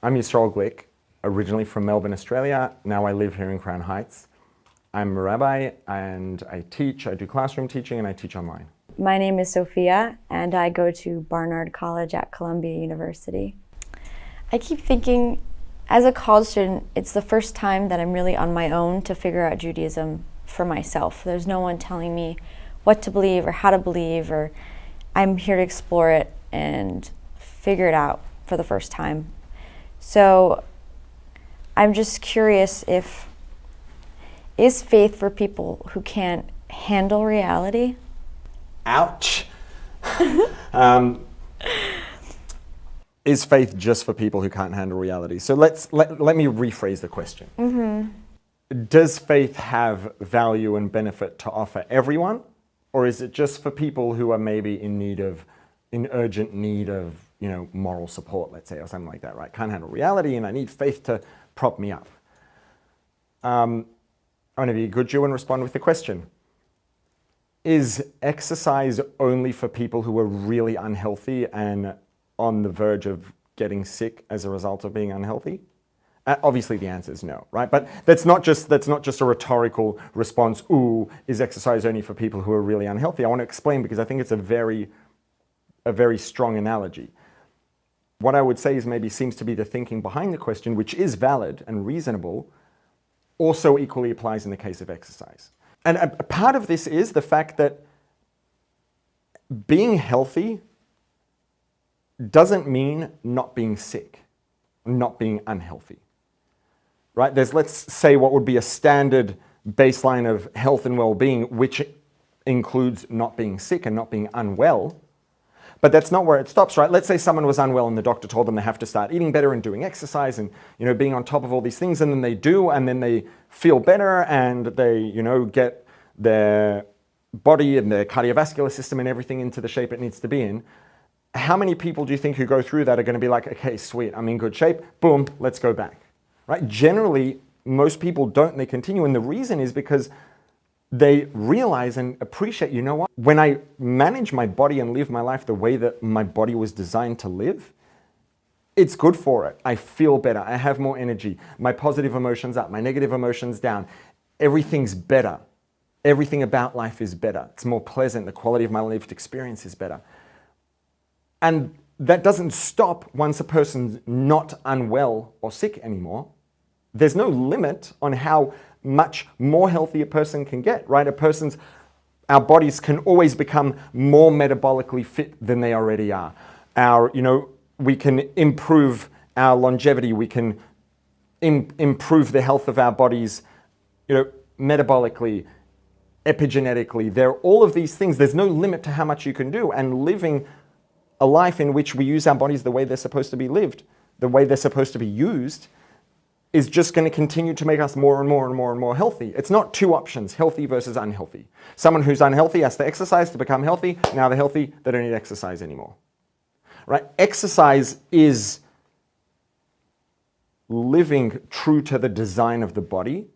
I'm Yisrael Glick, originally from Melbourne, Australia. Now I live here in Crown Heights. I'm a rabbi and I teach. I do classroom teaching and I teach online. My name is Sophia and I go to Barnard College at Columbia University. I keep thinking, as a college student, it's the first time that I'm really on my own to figure out Judaism for myself. There's no one telling me what to believe or how to believe, or I'm here to explore it and figure it out for the first time. So I'm just curious, is faith for people who can't handle reality? Ouch! Is faith just for people who can't handle reality? So let me rephrase the question. Does faith have value and benefit to offer everyone? Or is it just for people who are maybe in urgent need of, moral support, let's say, or something like that, right? Can't handle reality and I need faith to prop me up. I'm going to be a good Jew and respond with the question. Is exercise only for people who are really unhealthy and on the verge of getting sick as a result of being unhealthy? Obviously the answer is no, right? But that's not just a rhetorical response, ooh, is exercise only for people who are really unhealthy? I want to explain because I think it's a very strong analogy. What I would say is maybe seems to be the thinking behind the question, which is valid and reasonable, also equally applies in the case of exercise. And a part of this is the fact that being healthy doesn't mean not being sick, not being unhealthy. Right? There's, let's say, what would be a standard baseline of health and well-being, which includes not being sick and not being unwell. But that's not where it stops, right? Let's say someone was unwell and the doctor told them they have to start eating better and doing exercise and, being on top of all these things, and then they do, and then they feel better and they, get their body and their cardiovascular system and everything into the shape it needs to be in. How many people do you think who go through that are going to be like, okay, sweet, I'm in good shape, boom, let's go back? Right? Generally, most people don't, and they continue. And the reason is because they realize and appreciate, what? When I manage my body and live my life the way that my body was designed to live, it's good for it. I feel better. I have more energy. My positive emotions up, my negative emotions down. Everything's better. Everything about life is better. It's more pleasant. The quality of my lived experience is better. And that doesn't stop once a person's not unwell or sick anymore. There's no limit on how much more healthy a person can get, right? Our bodies can always become more metabolically fit than they already are. We can improve our longevity. We can improve the health of our bodies, metabolically, epigenetically. There are all of these things. There's no limit to how much you can do. And living a life in which we use our bodies the way they're supposed to be lived, the way they're supposed to be used, is just going to continue to make us more and more and more and more healthy. It's not two options, healthy versus unhealthy. Someone who's unhealthy has to exercise to become healthy. Now they're healthy, they don't need exercise anymore. Right? Exercise is living true to the design of the body.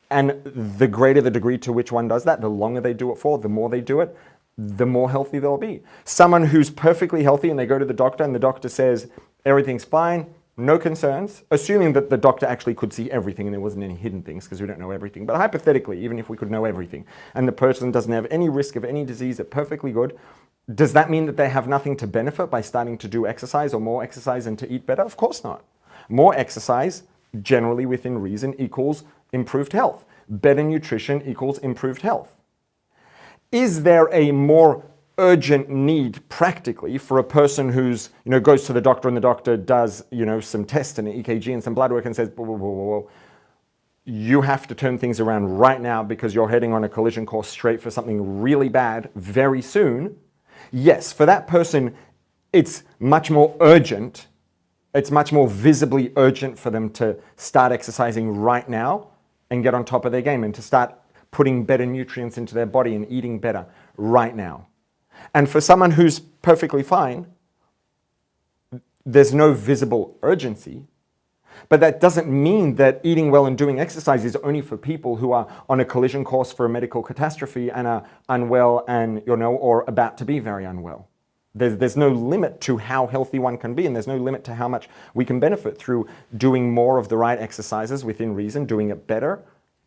And the greater the degree to which one does that, the longer they do it for, the more they do it, the more healthy they'll be. Someone who's perfectly healthy and they go to the doctor and the doctor says, everything's fine, no concerns, assuming that the doctor actually could see everything and there wasn't any hidden things because we don't know everything. But hypothetically, even if we could know everything and the person doesn't have any risk of any disease, they're perfectly good, does that mean that they have nothing to benefit by starting to do exercise or more exercise and to eat better? Of course not. More exercise, generally within reason, equals improved health. Better nutrition equals improved health. Is there a more urgent need practically for a person who's, goes to the doctor and the doctor does, some tests and an EKG and some blood work and says, whoa, whoa, whoa, whoa, you have to turn things around right now because you're heading on a collision course straight for something really bad very soon? Yes, for that person, it's much more urgent. It's much more visibly urgent for them to start exercising right now and get on top of their game and to start putting better nutrients into their body and eating better right now. And for someone who's perfectly fine, there's no visible urgency. But that doesn't mean that eating well and doing exercise is only for people who are on a collision course for a medical catastrophe and are unwell and, or about to be very unwell. There's no limit to how healthy one can be, and there's no limit to how much we can benefit through doing more of the right exercises within reason, doing it better,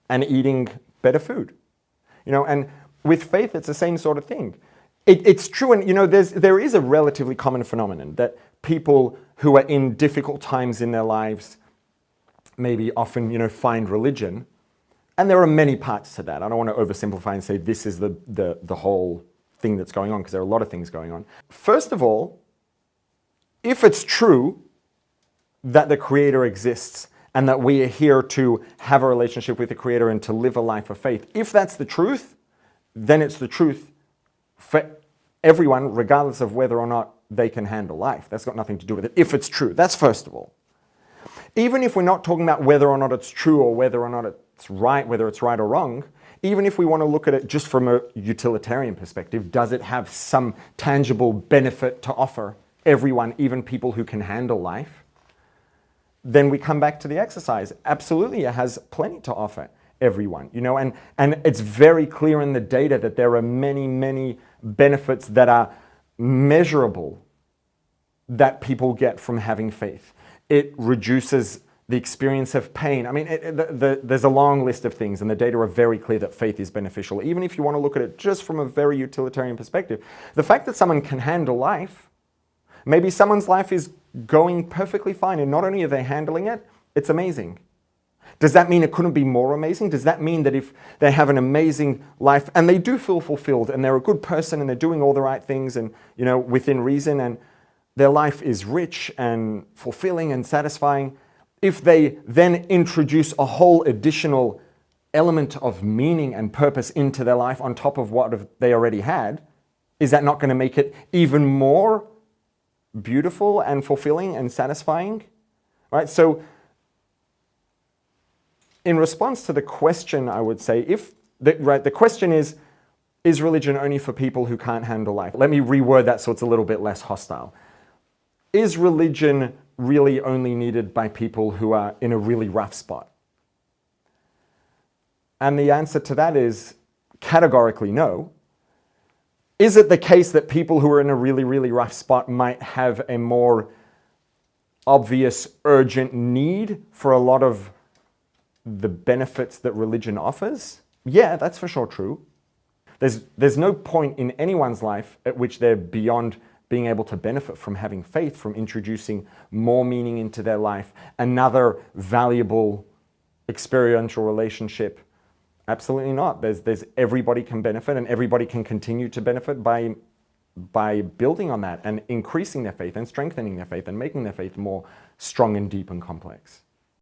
and eating better food. And with faith, it's the same sort of thing. It's true, and there is a relatively common phenomenon that people who are in difficult times in their lives maybe often, find religion. And there are many parts to that. I don't want to oversimplify and say this is the whole thing that's going on, because there are a lot of things going on. First of all, if it's true that the Creator exists and that we are here to have a relationship with the Creator and to live a life of faith, if that's the truth, then it's the truth for everyone, regardless of whether or not they can handle life. That's got nothing to do with it, if it's true. That's first of all. Even if we're not talking about whether or not it's true or whether or not it's right, whether it's right or wrong, even if we want to look at it just from a utilitarian perspective, does it have some tangible benefit to offer everyone, even people who can handle life? Then we come back to the exercise. Absolutely, it has plenty to offer everyone, and it's very clear in the data that there are many, many benefits that are measurable that people get from having faith. It reduces the experience of pain. I mean, there's a long list of things, and the data are very clear that faith is beneficial. Even if you want to look at it just from a very utilitarian perspective, the fact that someone can handle life, maybe someone's life is going perfectly fine, and not only are they handling it, it's amazing. Does that mean it couldn't be more amazing? Does that mean that if they have an amazing life and they do feel fulfilled and they're a good person and they're doing all the right things and, within reason, and their life is rich and fulfilling and satisfying, if they then introduce a whole additional element of meaning and purpose into their life on top of what they already had, is that not going to make it even more beautiful and fulfilling and satisfying? Right? So in response to the question, I would say, the question is religion only for people who can't handle life? Let me reword that so it's a little bit less hostile. Is religion really only needed by people who are in a really rough spot? And the answer to that is categorically no. Is it the case that people who are in a really, really rough spot might have a more obvious, urgent need for a lot of the benefits that religion offers? Yeah, that's for sure true. There's no point in anyone's life at which they're beyond being able to benefit from having faith, from introducing more meaning into their life, another valuable experiential relationship. Absolutely not. There's everybody can benefit, and everybody can continue to benefit by building on that and increasing their faith and strengthening their faith and making their faith more strong and deep and complex.